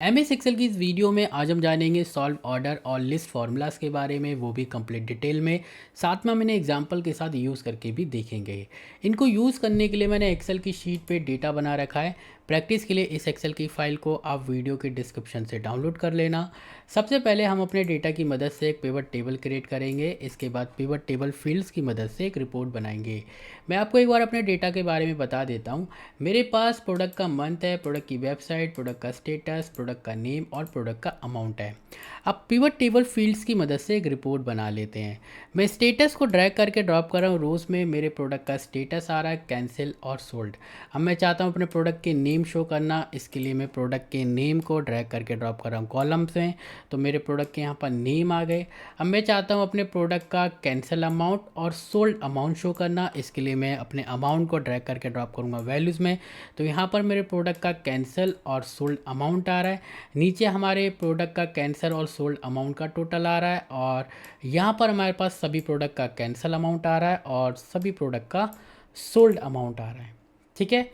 MS Excel की इस video में आज हम जानेंगे सॉल्व ऑर्डर और लिस्ट फार्मूलाज के बारे में, वो भी कंप्लीट डिटेल में। साथ में मैंने एग्जांपल के साथ यूज़ करके भी देखेंगे। इनको यूज़ करने के लिए मैंने एक्सेल की शीट पे डेटा बना रखा है। प्रैक्टिस के लिए इस एक्सेल की फ़ाइल को आप वीडियो के डिस्क्रिप्शन से डाउनलोड कर लेना। सबसे पहले हम अपने डेटा की मदद से एक पिवट टेबल क्रिएट करेंगे। इसके बाद पिवट टेबल फील्ड्स की मदद से एक रिपोर्ट बनाएंगे। मैं आपको एक बार अपने डेटा के बारे में बता देता हूँ। मेरे पास प्रोडक्ट का मंथ है, प्रोडक्ट की वेबसाइट, प्रोडक्ट का स्टेटस, प्रोडक्ट का नेम और प्रोडक्ट का अमाउंट है। अब पिवट टेबल फील्ड्स की मदद से एक रिपोर्ट बना लेते हैं। मैं स्टेटस को ड्रैग करके ड्रॉप कर रहा हूँ रोज़ में। मेरे प्रोडक्ट का स्टेटस आ रहा है कैंसिल और सोल्ड। अब मैं चाहता हूँ अपने प्रोडक्ट के नेम शो करना। इसके लिए मैं प्रोडक्ट के नेम को ड्रैग करके ड्रॉप कर रहा हूँ कॉलम्स में, तो मेरे प्रोडक्ट के यहाँ पर नेम आ गए। अब मैं चाहता हूँ अपने प्रोडक्ट का कैंसिल अमाउंट और सोल्ड अमाउंट शो करना। इसके लिए मैं अपने अमाउंट को ड्रैग करके ड्रॉप करूँगा वैल्यूज़ में, तो यहाँ पर मेरे प्रोडक्ट का कैंसिल और सोल्ड अमाउंट आ रहा है। नीचे हमारे प्रोडक्ट का कैंसिल और सोल्ड अमाउंट का टोटल आ रहा है, और यहाँ पर हमारे पास सभी प्रोडक्ट का कैंसिल अमाउंट आ रहा है और सभी प्रोडक्ट का सोल्ड अमाउंट आ रहा है। ठीक है।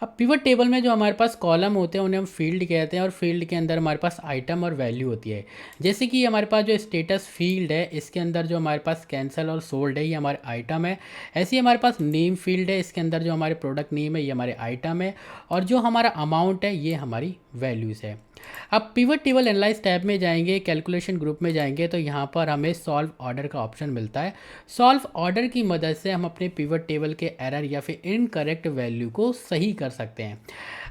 अब पिवट टेबल में जो हमारे पास कॉलम होते हैं उन्हें हम फील्ड कहते हैं, और फील्ड के अंदर हमारे पास आइटम और वैल्यू होती है। जैसे कि हमारे पास जो स्टेटस फील्ड है, इसके अंदर जो हमारे पास कैंसिल और सोल्ड है ये हमारे आइटम है। ऐसे ही हमारे पास नेम फील्ड है, इसके अंदर जो हमारे प्रोडक्ट नेम है ये हमारे आइटम है, और जो हमारा अमाउंट है ये हमारी वैल्यूज़ है। अब पिवट टेबल एनालाइज टैब में जाएंगे, कैलकुलेशन ग्रुप में जाएंगे, तो यहाँ पर हमें सॉल्व ऑर्डर का ऑप्शन मिलता है। सॉल्व ऑर्डर की मदद से हम अपने पिवट टेबल के एरर या फिर इनकरेक्ट वैल्यू को सही कर सकते हैं।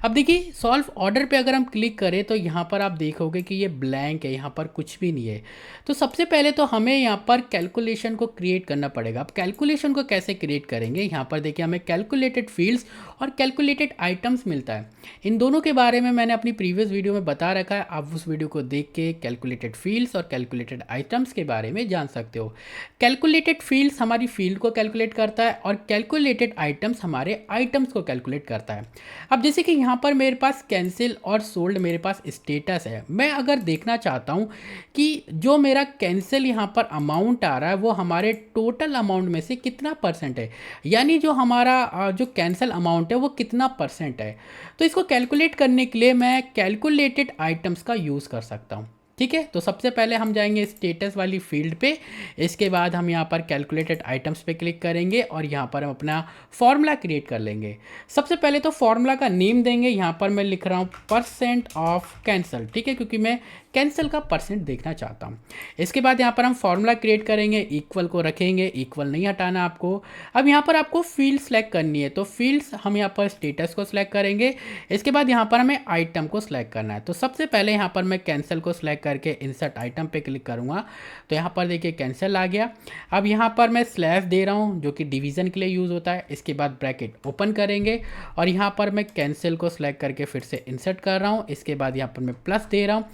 अब देखिए सॉल्व ऑर्डर पे अगर हम क्लिक करें तो यहाँ पर आप देखोगे कि ये ब्लैंक है, यहाँ पर कुछ भी नहीं है। तो सबसे पहले तो हमें यहाँ पर कैलकुलेशन को क्रिएट करना पड़ेगा। अब कैलकुलेशन को कैसे क्रिएट करेंगे, यहाँ पर देखिए हमें कैलकुलेटेड फील्ड्स और कैलकुलेटेड आइटम्स मिलता है। इन दोनों के बारे में मैंने अपनी प्रीवियस वीडियो में बता रखा है, आप उस वीडियो को देख के कैलकुलेटेड फील्ड्स और कैलकुलेटेड आइटम्स के बारे में जान सकते हो। कैलकुलेटेड फील्ड्स हमारी फील्ड को कैलकुलेट करता है और कैलकुलेटेड आइटम्स हमारे आइटम्स को कैलकुलेट करता है। अब जैसे कि यहाँ पर मेरे पास कैंसिल और सोल्ड मेरे पास स्टेटस है। मैं अगर देखना चाहता हूँ कि जो मेरा कैंसिल यहाँ पर अमाउंट आ रहा है वो हमारे टोटल अमाउंट में से कितना परसेंट है, यानी जो हमारा जो कैंसिल अमाउंट है वो कितना परसेंट है। तो इसको कैलकुलेट करने के लिए मैं कैलकुलेटेड आइटम्स का यूज़ कर सकता हूँ। ठीक है, तो सबसे पहले हम जाएंगे स्टेटस वाली फील्ड पे। इसके बाद हम यहाँ पर कैलकुलेटेड आइटम्स पे क्लिक करेंगे और यहाँ पर हम अपना फॉर्मूला क्रिएट कर लेंगे। सबसे पहले तो फॉर्मूला का नेम देंगे। यहाँ पर मैं लिख रहा हूँ परसेंट ऑफ कैंसिल, ठीक है, क्योंकि मैं कैंसिल का परसेंट देखना चाहता हूँ। इसके बाद यहाँ पर हम फॉर्मूला क्रिएट करेंगे, इक्वल को रखेंगे, इक्वल नहीं हटाना आपको। अब यहाँ पर आपको फील्ड सेलेक्ट करनी है, तो फील्ड्स हम यहाँ पर स्टेटस को सिलेक्ट करेंगे। इसके बाद यहाँ पर हमें आइटम को सिलेक्ट करना है, तो सबसे पहले यहाँ पर मैं कैंसिल को सिलेक्ट करके इंसर्ट आइटम पे क्लिक करूँगा, तो यहाँ पर देखिए कैंसिल आ गया। अब यहाँ पर मैं स्लैश दे रहा हूँ जो कि डिवीज़न के लिए यूज़ होता है। इसके बाद ब्रैकेट ओपन करेंगे और यहाँ पर मैं कैंसिल को सिलेक्ट करके फिर से इंसर्ट कर रहा हूँ। इसके बाद यहाँ पर मैं प्लस दे रहा हूँ,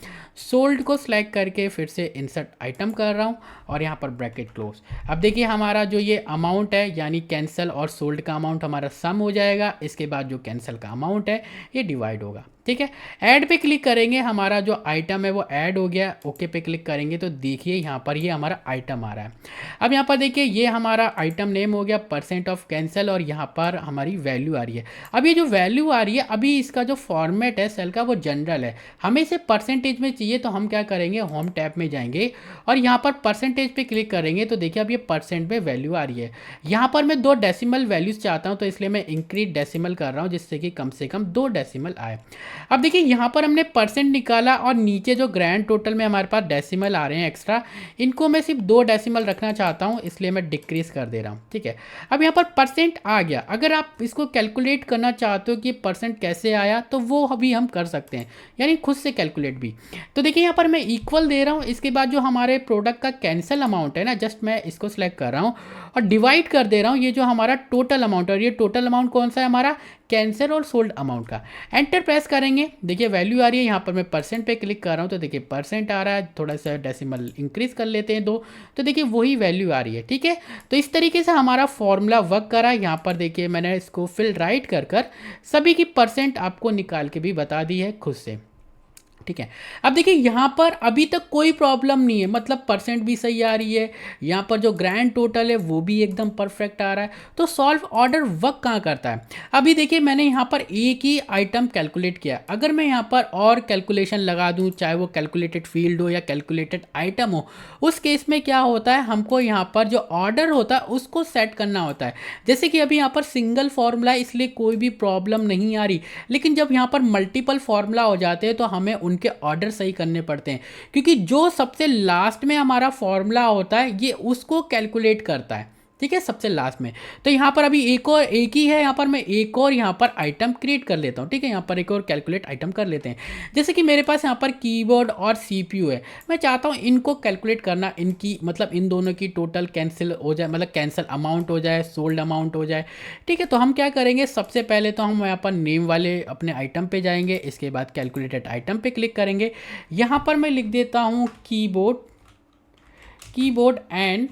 सोल्ड को सिलेक्ट करके फिर से इंसर्ट आइटम कर रहा हूँ और यहाँ पर ब्रैकेट क्लोज। अब देखिए हमारा जो ये अमाउंट है यानी कैंसिल और सोल्ड का अमाउंट हमारा सम हो जाएगा। इसके बाद जो कैंसिल का अमाउंट है ये डिवाइड होगा। ठीक है, ऐड पे क्लिक करेंगे, हमारा जो आइटम है वो ऐड हो गया। ओके पे क्लिक करेंगे तो देखिए यहाँ पर ये हमारा आइटम आ रहा है। अब यहाँ पर देखिए ये हमारा आइटम नेम हो गया परसेंट ऑफ कैंसिल और यहाँ पर हमारी वैल्यू आ रही है। अब ये जो वैल्यू आ रही है, अभी इसका जो फॉर्मेट है सेल का वो जनरल है, हमें इसे परसेंटेज में चाहिए, तो हम क्या करेंगे होम टैब में जाएंगे और यहाँ पर परसेंटेज पे क्लिक करेंगे तो देखिए अब ये परसेंट में वैल्यू आ रही है। यहाँ पर मैं 2 डेसिमल वैल्यूज चाहता हूँ, तो इसलिए मैं इंक्रीज डेसिमल कर रहा हूँ जिससे कि कम से कम 2 डेसिमल आए। अब देखिए यहाँ पर हमने परसेंट निकाला और नीचे जो ग्रैंड टोटल में हमारे पास डेसिमल आ रहे हैं एक्स्ट्रा, इनको मैं सिर्फ 2 डेसिमल रखना चाहता हूँ, इसलिए मैं डिक्रीज कर दे रहा हूँ। ठीक है, अब यहाँ पर परसेंट आ गया। अगर आप इसको कैलकुलेट करना चाहते हो कि परसेंट कैसे आया तो वो अभी हम कर सकते हैं, यानी खुद से कैलकुलेट भी। तो देखिए यहाँ पर मैं इक्वल दे रहा हूँ। इसके बाद जो हमारे प्रोडक्ट का कैंसिल अमाउंट है ना, जस्ट मैं इसको सिलेक्ट कर रहा हूँ और डिवाइड कर दे रहा हूँ ये जो हमारा टोटल अमाउंट है, और ये टोटल अमाउंट कौन सा है हमारा कैंसिल और सोल्ड अमाउंट का। एंटर प्रेस करेंगे, देखिए वैल्यू आ रही है। यहाँ पर मैं परसेंट पे क्लिक कर रहा हूँ तो देखिए परसेंट आ रहा है, थोड़ा सा डेसिमल इंक्रीज कर लेते हैं 2, तो देखिए वही वैल्यू आ रही है। ठीक है, तो इस तरीके से हमारा फॉर्मूला वर्क करा। यहाँ पर देखिए मैंने इसको फिल राइट कर सभी की परसेंट आपको निकाल के भी बता दी है खुद से। ठीक है। अब देखिए यहाँ पर अभी तक कोई प्रॉब्लम नहीं है, मतलब परसेंट भी सही आ रही है, यहाँ पर जो ग्रैंड टोटल है वो भी एकदम परफेक्ट आ रहा है। तो सॉल्व ऑर्डर वर्क कहाँ करता है? अभी देखिए मैंने यहाँ पर एक ही आइटम कैलकुलेट किया, अगर मैं यहाँ पर और कैलकुलेशन लगा दूँ, चाहे वो कैलकुलेटेड फील्ड हो या कैलकुलेटेड आइटम हो, उस केस में क्या होता है, हमको यहाँ पर जो ऑर्डर होता है उसको सेट करना होता है। जैसे कि अभी यहाँ पर सिंगल फॉर्मूला है इसलिए कोई भी प्रॉब्लम नहीं आ रही, लेकिन जब यहाँ पर मल्टीपल फॉर्मूला हो जाते हैं तो हमें उनके ऑर्डर सही करने पड़ते हैं, क्योंकि जो सबसे लास्ट में हमारा फॉर्मूला होता है ये उसको कैलकुलेट करता है। ठीक है, सबसे लास्ट में। तो यहाँ पर अभी एक ही है, यहाँ पर मैं एक और यहाँ पर आइटम क्रिएट कर लेता हूँ। ठीक है, यहाँ पर एक और कैलकुलेट आइटम कर लेते हैं। जैसे कि मेरे पास यहाँ पर कीबोर्ड और सीपीयू है, मैं चाहता हूँ इनको कैलकुलेट करना, इनकी मतलब इन दोनों की टोटल कैंसिल हो जाए, मतलब कैंसिल अमाउंट हो जाए, सोल्ड अमाउंट हो जाए। ठीक है, तो हम क्या करेंगे, सबसे पहले तो हम यहाँ पर नेम वाले अपने आइटम पे जाएंगे, इसके बाद कैलकुलेटेड आइटम पे क्लिक करेंगे। यहाँ पर मैं लिख देता हूँ कीबोर्ड एंड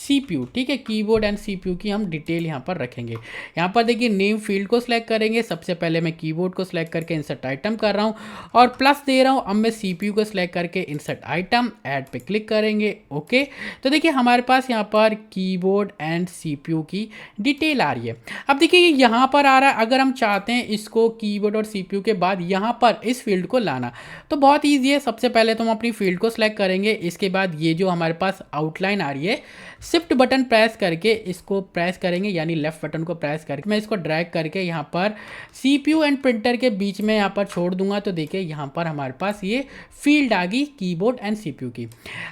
सीपीयू। ठीक है, कीबोर्ड एंड सीपीयू की हम डिटेल यहाँ पर रखेंगे। यहाँ पर देखिए नेम फील्ड को सिलेक्ट करेंगे, सबसे पहले मैं कीबोर्ड को सिलेक्ट करके इंसर्ट आइटम कर रहा हूँ और प्लस दे रहा हूँ। अब मैं सीपीयू को सिलेक्ट करके इंसर्ट आइटम ऐड पे क्लिक करेंगे। ओके, तो देखिए हमारे पास यहाँ पर कीबोर्ड एंड सीपीयू की डिटेल आ रही है। अब देखिए यहाँ पर आ रहा है, अगर हम चाहते हैं इसको कीबोर्ड और सीपीयू के बाद यहाँ पर इस फील्ड को लाना, तो बहुत ईजी है। सबसे पहले तो हम अपनी फील्ड को सिलेक्ट करेंगे, इसके बाद ये जो हमारे पास आउटलाइन आ रही है, शिफ्ट बटन प्रेस करके इसको प्रेस करेंगे, यानी लेफ्ट बटन को प्रेस करके मैं इसको ड्रैग करके यहाँ पर सीपीयू एंड प्रिंटर के बीच में यहाँ पर छोड़ दूंगा। तो देखिए यहाँ पर हमारे पास ये फील्ड आ गई कीबोर्ड एंड सीपीयू की।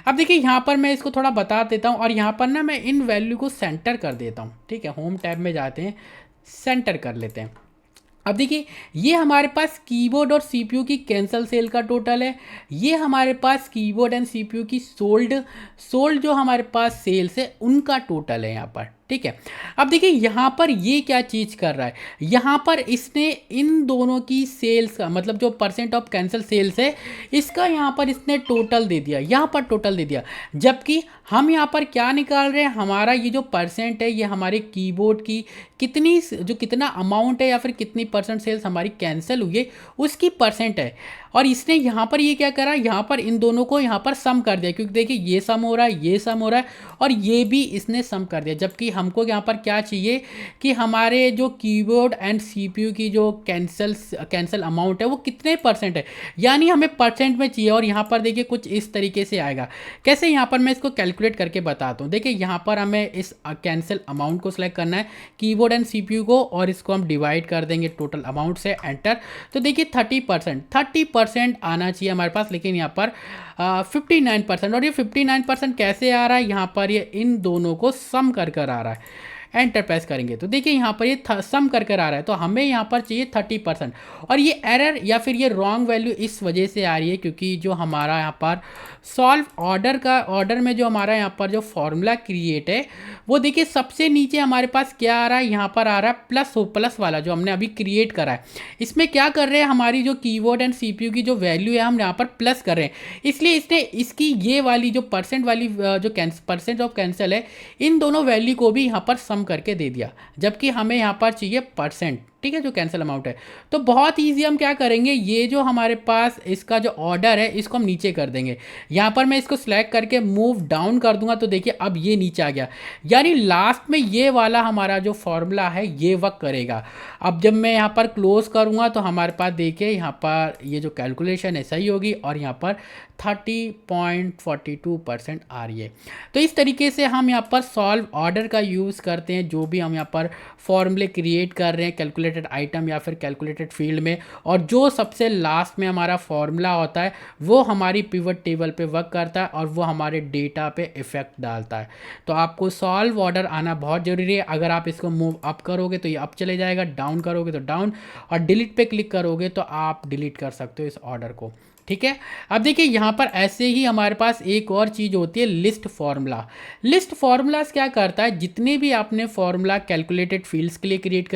अब देखिए यहाँ पर मैं इसको थोड़ा बता देता हूँ और यहाँ पर ना मैं इन वैल्यू को सेंटर कर देता हूँ। ठीक है, होम टैब में जाते हैं, सेंटर कर लेते हैं। अब देखिए ये हमारे पास कीबोर्ड और सीपीयू की कैंसल सेल का टोटल है, ये हमारे पास कीबोर्ड एंड सीपीयू की सोल्ड जो हमारे पास सेल्स है उनका टोटल है यहाँ पर। ठीक है, अब देखिए यहाँ पर ये क्या चीज़ कर रहा है, यहाँ पर इसने इन दोनों की सेल्स का मतलब जो परसेंट ऑफ कैंसल सेल्स है इसका यहाँ पर इसने टोटल दे दिया, यहाँ पर टोटल दे दिया। जबकि हम यहाँ पर क्या निकाल रहे हैं, हमारा ये जो परसेंट है ये हमारे कीबोर्ड की कितना अमाउंट है या फिर कितनी परसेंट सेल्स हमारी कैंसिल हुई है उसकी परसेंट है। और इसने यहाँ पर ये क्या करा, यहाँ पर इन दोनों को यहाँ पर सम कर दिया, क्योंकि देखिए ये सम हो रहा है, ये सम हो रहा है और ये भी इसने सम कर दिया। जबकि हमको यहाँ पर क्या चाहिए कि हमारे जो कीबोर्ड एंड सीपीयू की जो कैंसल अमाउंट है वो कितने परसेंट है, यानी हमें परसेंट में चाहिए। और यहाँ पर देखिए कुछ इस तरीके से आएगा। कैसे, यहाँ पर मैं इसको कैलकुलेट करके बताता हूँ। देखिए यहाँ पर हमें इस कैंसिल अमाउंट को सिलेक्ट करना है, कीबोर्ड एंड सीपीयू को, और इसको हम डिवाइड कर देंगे टोटल अमाउंट से, एंटर। तो देखिए 30% आना चाहिए हमारे पास, लेकिन यहाँ पर 59%। और ये 59% कैसे आ रहा है, यहाँ पर ये इन दोनों को सम कर आ रहा है। एंटर प्रेस करेंगे तो देखिए यहाँ पर ये सम कर आ रहा है, तो हमें यहाँ पर चाहिए 30%। और ये एरर या फिर ये रॉन्ग वैल्यू इस वजह से आ रही है क्योंकि जो हमारा यहाँ पर सॉल्व ऑर्डर में जो हमारा यहाँ पर जो फॉर्मूला क्रिएट है वो देखिए सबसे नीचे हमारे पास क्या आ रहा है, यहाँ पर आ रहा है प्लस वाला जो हमने अभी क्रिएट करा है। इसमें क्या कर रहे हैं, हमारी जो कीबोर्ड एंड सीपीयू की जो वैल्यू है हम यहाँ पर प्लस कर रहे हैं, इसलिए इसने इसकी ये वाली जो परसेंट वाली जो परसेंट ऑफ कैंसिल है इन दोनों वैल्यू को भी यहाँ पर सम करके दे दिया, जबकि हमें यहाँ पर चाहिए परसेंट। ठीक है, जो कैंसिल अमाउंट है। तो बहुत ईजी, हम क्या करेंगे, ये जो हमारे पास इसका जो ऑर्डर है इसको हम नीचे कर देंगे। यहाँ पर मैं इसको सिलेक्ट करके मूव डाउन कर दूंगा तो देखिए अब ये नीचे आ गया, यानी लास्ट में ये वाला हमारा जो फॉर्मूला है ये वर्क करेगा। अब जब मैं यहाँ पर क्लोज करूँगा तो हमारे पास देखिए यहाँ पर ये जो कैलकुलेशन है सही होगी और यहाँ पर 30.42% आ रही है। तो इस तरीके से हम यहाँ पर सॉल्व ऑर्डर का यूज़ करते हैं, जो भी हम यहाँ पर फॉर्मूले क्रिएट कर रहे हैं कैलकुलेटेड आइटम या फिर कैलकुलेटेड फील्ड में, और जो सबसे लास्ट में हमारा फॉर्मूला होता है वो हमारी पिवट टेबल पे वर्क करता है और वो हमारे डेटा पे इफेक्ट डालता है। तो आपको सॉल्व ऑर्डर आना बहुत ज़रूरी है। अगर आप इसको मूव अप करोगे तो ये अप चले जाएगा, डाउन करोगे तो डाउन, और डिलीट पे क्लिक करोगे तो आप डिलीट कर सकते हो इस ऑर्डर को। ठीक है, अब देखिए यहाँ पर ऐसे ही हमारे पास एक और चीज़ होती है, लिस्ट फार्मूला। लिस्ट फार्मूलाज क्या करता है, जितने भी आपने फार्मूला कैलकुलेटेड फील्ड्स के लिए क्रिएट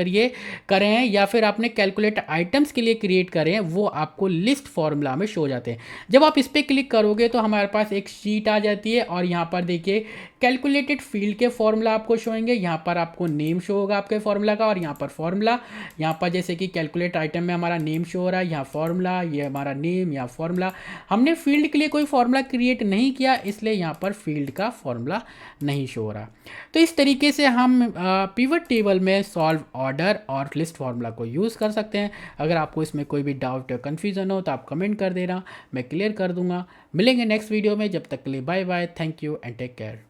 करे हैं या फिर आपने कैलकुलेटेड आइटम्स के लिए क्रिएट करे हैं वो आपको लिस्ट फार्मूला में शो जाते हैं। जब आप इस पर क्लिक करोगे तो हमारे पास एक शीट आ जाती है और यहाँ पर देखिए कैलकुलेटेड फील्ड के फॉर्मूला आपको शो होंगे। यहाँ पर आपको नेम शो होगा आपके फॉर्मूला का, और यहाँ पर फॉर्मूला, यहाँ पर जैसे कि कैलकुलेट आइटम में हमारा नेम शो हो रहा है, यहाँ फॉर्मूला, ये हमारा नेम, यहाँ फॉर्मूला। हमने फील्ड के लिए कोई फॉर्मूला क्रिएट नहीं किया, इसलिए यहाँ पर फील्ड का फॉर्मूला नहीं शो हो रहा। तो इस तरीके से हम पिवट टेबल में सॉल्व ऑर्डर और लिस्ट फार्मूला को यूज़ कर सकते हैं। अगर आपको इसमें कोई भी डाउट या कन्फ्यूज़न हो तो आप कमेंट कर देना, मैं क्लियर कर दूंगा। मिलेंगे नेक्स्ट वीडियो में, जब तक के लिए bye bye, thank you and take care.